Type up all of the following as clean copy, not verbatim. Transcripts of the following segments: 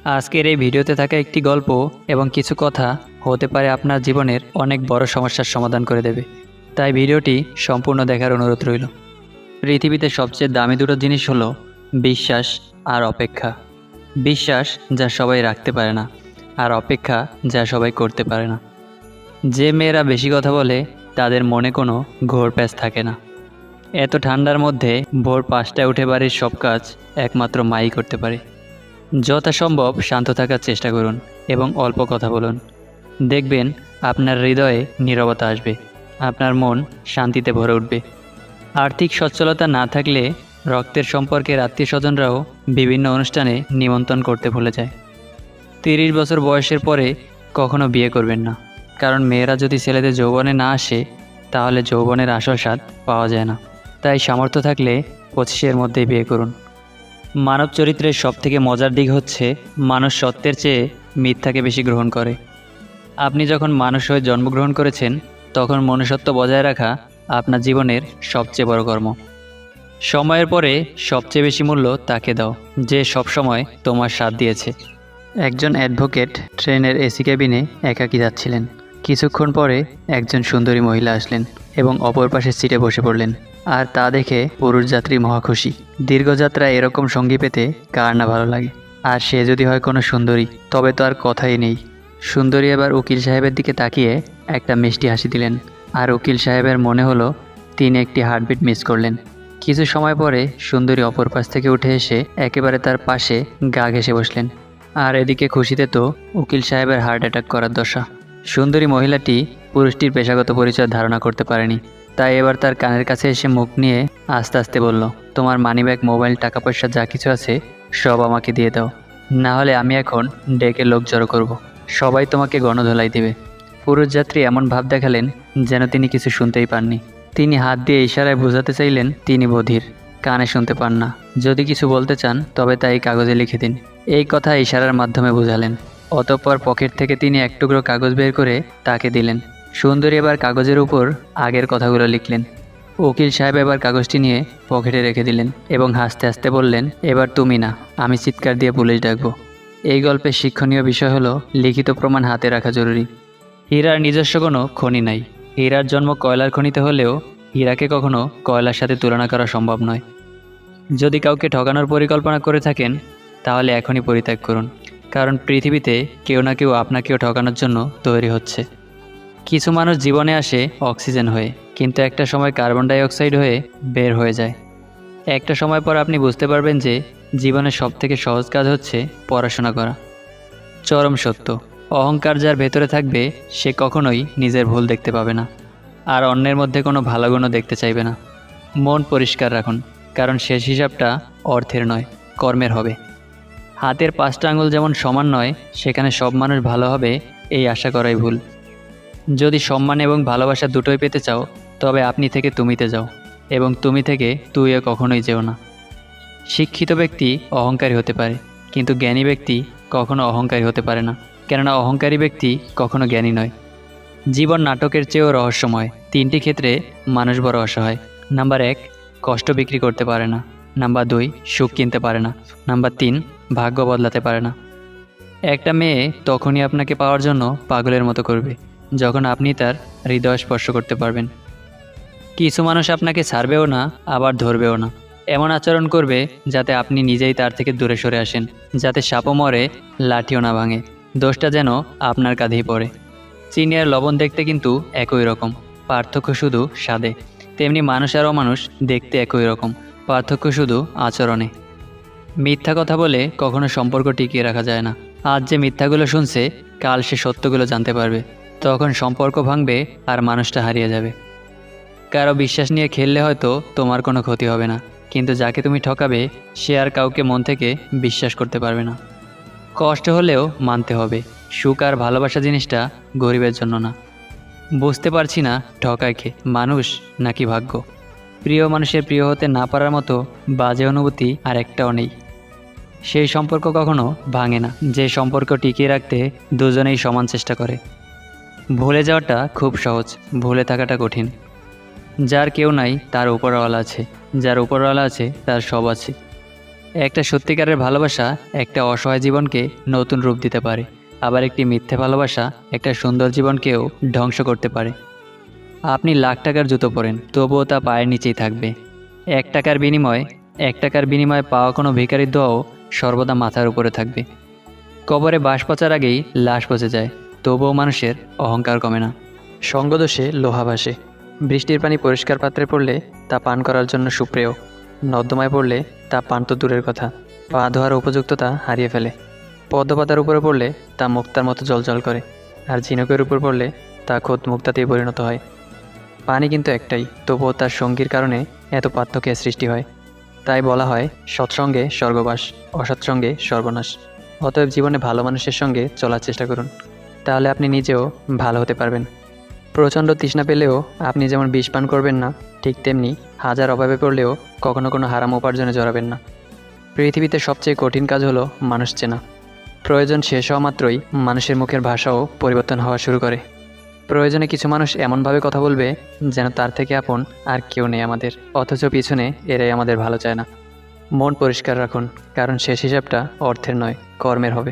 আজকের এই ভিডিওতে থাকা একটি গল্প এবং কিছু কথা হতে পারে আপনার জীবনের অনেক বড় সমস্যার সমাধান করে দেবে। তাই ভিডিওটি সম্পূর্ণ দেখার অনুরোধ রইল। পৃথিবীতে সবচেয়ে দামি দুটো জিনিস হলো বিশ্বাস আর অপেক্ষা। বিশ্বাস যা সবাই রাখতে পারে না, আর অপেক্ষা যা সবাই করতে পারে না। যে মেয়েরা বেশি কথা বলে তাদের মনে কোনো ঘোর প্যাঁচ থাকে না। এত ঠান্ডার মধ্যে ভোর 5টায় উঠে বাড়ির সব কাজ একমাত্র মাই করতে পারে। যথাসম্ভব শান্ত থাকার চেষ্টা করুন এবং অল্প কথা বলুন। দেখবেন আপনার হৃদয়ে নীরবতা আসবে, আপনার মন শান্তিতে ভরে উঠবে। আর্থিক সচ্ছলতা না থাকলে রক্তের সম্পর্কের আত্মীয় স্বজনরাও বিভিন্ন অনুষ্ঠানে নিমন্ত্রণ করতে ভুলে যায়। 30 বছর বয়সের পরে কখনো বিয়ে করবেন না, কারণ মেয়েরা যদি ছেলেদের যৌবনে না আসে তাহলে যৌবনের আসল স্বাদ পাওয়া যায় না। তাই সামর্থ্য থাকলে 25-এর মধ্যেই বিয়ে করুন। মানব চরিত্রের সবথেকে মজার দিক হচ্ছে মানুষ সত্যের চেয়ে মিথ্যাকে বেশি গ্রহণ করে। আপনি যখন মানুষ হয়ে জন্মগ্রহণ করেছেন তখন মনুষ্যত্ব বজায় রাখা আপনার জীবনের সবচেয়ে বড় কর্ম। সময়ের পরে সবচেয়ে বেশি মূল্য তাকে দাও যে সবসময় তোমার সাথ দিয়েছে। একজন অ্যাডভোকেট ট্রেনের এসি ক্যাবিনে একাকী যাচ্ছিলেন। কিছুক্ষণ পরে একজন সুন্দরী মহিলা আসলেন এবং অপর পাশের সিটে বসে পড়লেন। আর তা দেখে পুরুষ যাত্রী মহা খুশি। দীর্ঘযাত্রায় এরকম সঙ্গী পেতে কার না ভালো লাগে, আর সে যদি হয় কোনো সুন্দরী তবে তো আর কথাই নেই। সুন্দরী এবার উকিল সাহেবের দিকে তাকিয়ে একটা মিষ্টি হাসি দিলেন, আর উকিল সাহেবের মনে হলো তিনি একটি হার্টবিট মিস করলেন। কিছু সময় পরে সুন্দরী অপর পাশ থেকে উঠে এসে একেবারে তার পাশে গা ঘেঁষে বসলেন। আর এদিকে খুশিতে তো উকিল সাহেবের হার্ট অ্যাটাক করার দশা। সুন্দরী মহিলাটি পুরুষটির পেশাগত পরিচয় ধারণা করতে পারেনি, তাই এবার তার কানের কাছে এসে মুখ নিয়ে আস্তে আস্তে বলল, তোমার মানিব্যাগ, মোবাইল, টাকা পয়সা যা কিছু আছে সব আমাকে দিয়ে দাও, না হলে আমি এখন ডেকে লোক জড়ো করব। সবাই তোমাকে গণধোলাই দেবে। পুরুষ যাত্রী এমন ভাব দেখালেন যেন তিনি কিছু শুনতেই পাননি। তিনি হাত দিয়ে ইশারায় বোঝাতে চাইলেন তিনি বধির, কানে শুনতে পান না। যদি কিছু বলতে চান তবে তাই কাগজে লিখে দিন। এই কথা ইশারার মাধ্যমে বোঝালেন। অতঃপর পকেট থেকে তিনি এক টুকরো কাগজ বের করে তাকে দিলেন। সুন্দরী এবার কাগজের উপর আগের কথাগুলো লিখলেন। উকিল সাহেব এবার কাগজটি নিয়ে পকেটে রেখে দিলেন এবং হাসতে হাসতে বললেন, এবার তুমি না, আমি চিৎকার দিয়ে পুলিশ ডাকবো। এই গল্পের শিক্ষণীয় বিষয় হলো লিখিত প্রমাণ হাতে রাখা জরুরি। হীরার নিজস্ব কোনো খনি নাই। হীরার জন্ম কয়লার খনিতে হলেও হীরাকে কখনো কয়লার সাথে তুলনা করা সম্ভব নয়। যদি কাউকে ঠকানোর পরিকল্পনা করে থাকেন তাহলে এখনই পরিত্যাগ করুন, কারণ পৃথিবীতে কেউ না কেউ আপনাকেও ঠকানোর জন্য তৈরি হচ্ছে। কিছু মানুষ জীবনে আসে অক্সিজেন হয়ে, কিন্তু একটা সময় কার্বন ডাই অক্সাইড হয়ে বের হয়ে যায়। একটা সময় পর আপনি বুঝতে পারবেন যে জীবনের সবথেকে সহজ কাজ হচ্ছে পড়াশোনা করা। চরম সত্য, অহংকার যার ভেতরে থাকবে সে কখনোই নিজের ভুল দেখতে পাবে না, আর অন্যের মধ্যে কোনো ভালো গুণও দেখতে চাইবে না। মন পরিষ্কার রাখুন, কারণ শেষ হিসাবটা অর্থের নয়, কর্মের হবে। হাতের 5টা আঙুল যেমন সমান নয়, সেখানে সব মানুষ ভালো হবে এই আশা করাই ভুল। যদি সম্মান এবং ভালোবাসা দুটোই পেতে চাও তবে আপনি থেকে তুমিতে যাও, এবং তুমি থেকে তুইও কখনোই যেও না। শিক্ষিত ব্যক্তি অহংকারী হতে পারে, কিন্তু জ্ঞানী ব্যক্তি কখনো অহংকারী হতে পারে না, কেননা অহংকারী ব্যক্তি কখনো জ্ঞানী নয়। জীবন নাটকের চেয়েও রহস্যময়। 3টি ক্ষেত্রে মানুষ বড় অসহায়। নাম্বার 1, কষ্ট বিক্রি করতে পারে না। নাম্বার 2, সুখ কিনতে পারে না। নাম্বার 3, ভাগ্য বদলাতে পারে না। একটা মেয়ে তখনই আপনাকে পাওয়ার জন্য পাগলের মতো করবে যখন আপনি তার হৃদয় স্পর্শ করতে পারবেন। কিছু মানুষ আপনাকে ছাড়বেও না, আবার ধরবেও না। এমন আচরণ করবে যাতে আপনি নিজেই তার থেকে দূরে সরে আসেন, যাতে সাপও মরে লাঠিও না ভাঙে, দোষটা যেন আপনার কাঁধেই পড়ে। চিনি আর লবণ দেখতে কিন্তু একই রকম, পার্থক্য শুধু স্বাদে। তেমনি মানুষ আর অমানুষ দেখতে একই রকম, পার্থক্য শুধু আচরণে। মিথ্যা কথা বলে কখনো সম্পর্ক টিকিয়ে রাখা যায় না। আজ যে মিথ্যাগুলো শুনছে কাল সে সত্যগুলো জানতে পারবে, তখন সম্পর্ক ভাঙবে আর মানুষটা হারিয়ে যাবে। কারো বিশ্বাস নিয়ে খেললে হয়তো তোমার কোনো ক্ষতি হবে না, কিন্তু যাকে তুমি ঠকাবে সে আর কাউকে মন থেকে বিশ্বাস করতে পারবে না। কষ্ট হলেও মানতে হবে, সুখ আর ভালোবাসা জিনিসটা গরিবের জন্য না। বুঝতে পারছি না ঠকায় কে, মানুষ নাকি ভাগ্য। প্রিয় মানুষের প্রিয় হতে না পারার মতো বাজে অনুভূতি আর একটাও নেই। সেই সম্পর্ক কখনো ভাঙে না যে সম্পর্ক টিকিয়ে রাখতে দুজনেই সমান চেষ্টা করে। ভুলে যাওয়াটা খুব সহজ, ভুলে থাকাটা কঠিন। যার কেউ নাই তার উপরওয়ালা আছে, যার উপরওয়ালা আছে তার সব আছে। একটা সত্যিকারের ভালোবাসা একটা অসহায় জীবনকে নতুন রূপ দিতে পারে, আবার একটি মিথ্যে ভালোবাসা একটা সুন্দর জীবনকেও ধ্বংস করতে পারে। আপনি লাখ টাকার জুতো পরেন, তবুও তা পায়ের নিচেই থাকবে। 1 টাকার বিনিময়ে পাওয়া কোনো ভিখারির দোয়াও সর্বদা মাথার উপরে থাকবে। কবরে বাঁশ পচার আগেই লাশ পচে যায়, তবুও মানুষের অহংকার কমে না। সঙ্গদোষে লোহা ভাসে। বৃষ্টির পানি পরিষ্কার পাত্রে পড়লে তা পান করার জন্য সুপ্রেয়, নর্দমায় পড়লে তা পান তো দূরের কথা, পা ধোয়ার উপযুক্ততা হারিয়ে ফেলে। পদ্মপাতার উপরে পড়লে তা মুক্তার মতো জলজল করে, আর ঝিনুকের উপর পড়লে তা খোদ মুক্তাতেই পরিণত হয়। পানি কিন্তু একটাই, তবুও তার সঙ্গীর কারণে এত পার্থক্যের সৃষ্টি হয়। তাই বলা হয়, সৎসঙ্গে স্বর্গবাস, অসৎসঙ্গে সর্বনাশ। অতএব জীবনে ভালো মানুষের সঙ্গে চলার চেষ্টা করুন, তাহলে আপনি নিজেও ভালো হতে পারবেন। প্রচণ্ড তৃষ্ণা পেলেও আপনি যেমন বিষ পান করবেন না, ঠিক তেমনি হাজার অভাবে পড়লেও কখনো কোনো হারাম উপার্জনে জড়াবেন না। পৃথিবীতে সবচেয়ে কঠিন কাজ হলো মানুষ চেনা। প্রয়োজন শেষ হওয়া মাত্রই মানুষের মুখের ভাষাও পরিবর্তন হওয়া শুরু করে। প্রয়োজনে কিছু মানুষ এমনভাবে কথা বলবে যেন তার থেকে আপন আর কেউ নেই আমাদের, অথচ পিছনে এরাই আমাদের ভালো চায় না। মন পরিষ্কার রাখুন, কারণ শেষ হিসাবটা অর্থের নয়, কর্মের হবে।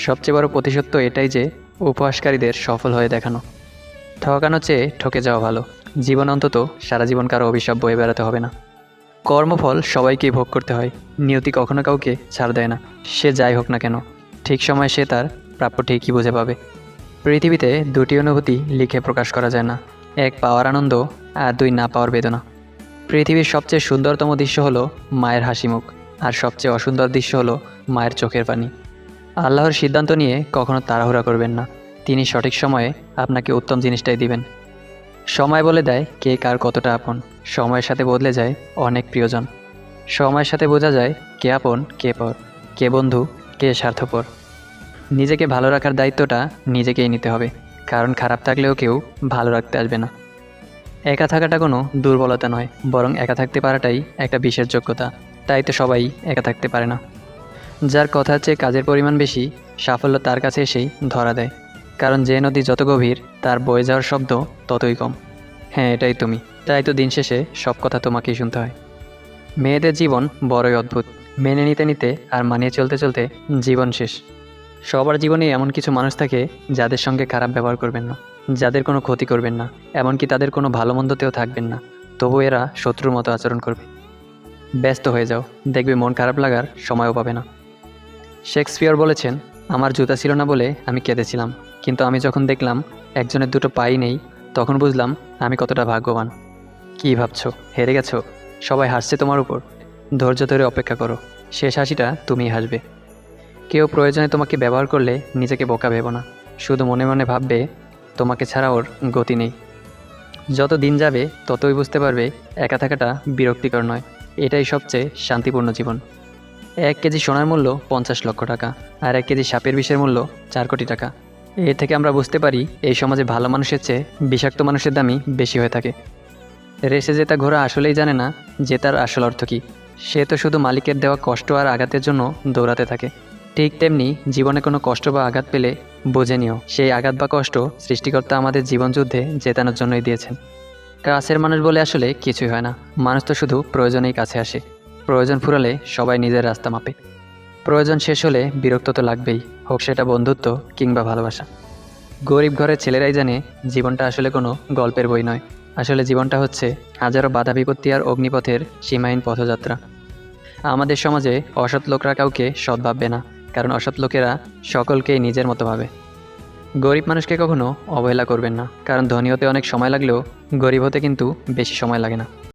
সবচেয়ে বড় প্রতিশোধ তো এটাই যে উপহাসকারীদের সফল হয়ে দেখানো। ঠকানো চেয়ে ঠকে যাওয়া ভালো। জীবন অন্তত সারা জীবন কারো অভিশাপ বয়ে বেড়াতে হবে না। কর্মফল সবাইকেই ভোগ করতে হয়, নিয়তি কখনো কাউকে ছাড় দেয় না। সে যাই হোক না কেন, ঠিক সময়ে সে তার প্রাপ্য ঠিকই বুঝে পাবে। পৃথিবীতে দুটি অনুভূতি লিখে প্রকাশ করা যায় না, 1 পাওয়ার আনন্দ আর 2 না পাওয়ার বেদনা। পৃথিবীর সবচেয়ে সুন্দরতম দৃশ্য হলো মায়ের হাসি মুখ, আর সবচেয়ে অসুন্দর দৃশ্য হলো মায়ের চোখের পানি। আল্লাহর সিদ্ধান্ত নিয়ে কখনো তাড়াহুড়া করবেন না, তিনি সঠিক সময়ে আপনাকে উত্তম জিনিসটাই দিবেন। সময় বলে দেয় কে কার কতটা আপন, সময়ের সাথে বদলে যায় অনেক প্রিয়জন। সময়ের সাথে বোঝা যায় কে আপন কে পর, কে বন্ধু কে স্বার্থপর। নিজেকে ভালো রাখার দায়িত্বটা নিজেকেই নিতে হবে, কারণ খারাপ থাকলেও কেউ ভালো রাখতে আসবে না। একা থাকাটা কোনো দুর্বলতা নয়, বরং একা থাকতে পারাটাই একটা বিশেষ যোগ্যতা। তাই তো সবাই একা থাকতে পারে না। যার কথার চেয়ে কাজের পরিমাণ বেশি, সাফল্য তার কাছে এসেই ধরা দেয়। কারণ যে নদী যত গভীর, তার বয়ে যাওয়ার শব্দ ততই কম। হ্যাঁ, এটাই তুমি। তাই তো দিন শেষে সব কথা তোমাকেই শুনতে হয়। মেয়েদের জীবন বড়ই অদ্ভুত, মেনে নিতে নিতে আর মানিয়ে চলতে চলতে জীবন শেষ। সবার জীবনে এমন কিছু মানুষ থাকে যাদের সঙ্গে খারাপ ব্যবহার করবেন না, যাদের কোনো ক্ষতি করবেন না, এমনকি তাদের কোনো ভালো মন্দতেও থাকবেন না, তবু এরা শত্রুর মতো আচরণ করবে। ব্যস্ত হয়ে যাও, দেখবে মন খারাপ লাগার সময়ও পাবে না। শেক্সপিয়র বলেছেন, আমার জুতা ছিল না বলে আমি কেঁদেছিলাম, কিন্তু আমি যখন দেখলাম একজনের দুটো পাই নেই, তখন বুঝলাম আমি কতটা ভাগ্যবান। কী ভাবছো, হেরে গেছো? সবাই হাসছে তোমার উপর। ধৈর্য ধরে অপেক্ষা করো, শেষ হাসিটা তুমিই হাসবে। কেউ প্রয়োজনে তোমাকে ব্যবহার করলে নিজেকে বোকা ভেবো না, শুধু মনে মনে ভাববে তোমাকে ছাড়া ওর গতি নেই। যত দিন যাবে ততই বুঝতে পারবে একা থাকাটা বিরক্তিকর নয়, এটাই সবচেয়ে শান্তিপূর্ণ জীবন। 1 কেজি সোনার মূল্য 50 লক্ষ টাকা, আর 1 কেজি সাপের বিষের মূল্য 4 কোটি টাকা। এর থেকে আমরা বুঝতে পারি এই সমাজে ভালো মানুষের চেয়ে বিষাক্ত মানুষের দামই বেশি হয়ে থাকে। রেসে জেতা ঘোড়া আসলেই জানে না জেতার আসল অর্থ কী। সে তো শুধু মালিকের দেওয়া কষ্ট আর আঘাতের জন্য দৌড়াতে থাকে। ঠিক তেমনি জীবনে কোনো কষ্ট বা আঘাত পেলে বুঝে নিও, সেই আঘাত বা কষ্ট সৃষ্টিকর্তা আমাদের জীবনযুদ্ধে জেতানোর জন্যই দিয়েছেন। কাছের মানুষ বলে আসলে কিছুই হয় না, মানুষ তো শুধু প্রয়োজনেই কাছে আসে। প্রয়োজন ফুরালে সবাই নিজের রাস্তা মাপে। প্রয়োজন শেষ হলে বিরক্ত তো লাগবেই, হোক সেটা বন্ধুত্ব কিংবা ভালোবাসা। গরিব ঘরের ছেলেরাই জানে জীবনটা আসলে কোনো গল্পের বই নয়, আসলে জীবনটা হচ্ছে হাজারো বাধা বিপত্তি আর অগ্নিপথের সীমাহীন পথযাত্রা। আমাদের সমাজে অসৎ লোকরা কাউকে সৎ ভাববে না, কারণ অসৎ লোকেরা সকলকেই নিজের মতো ভাবে। গরিব মানুষকে কখনো অবহেলা করবেন না, কারণ ধনী হতে অনেক সময় লাগলেও গরিব হতে কিন্তু বেশি সময় লাগে না।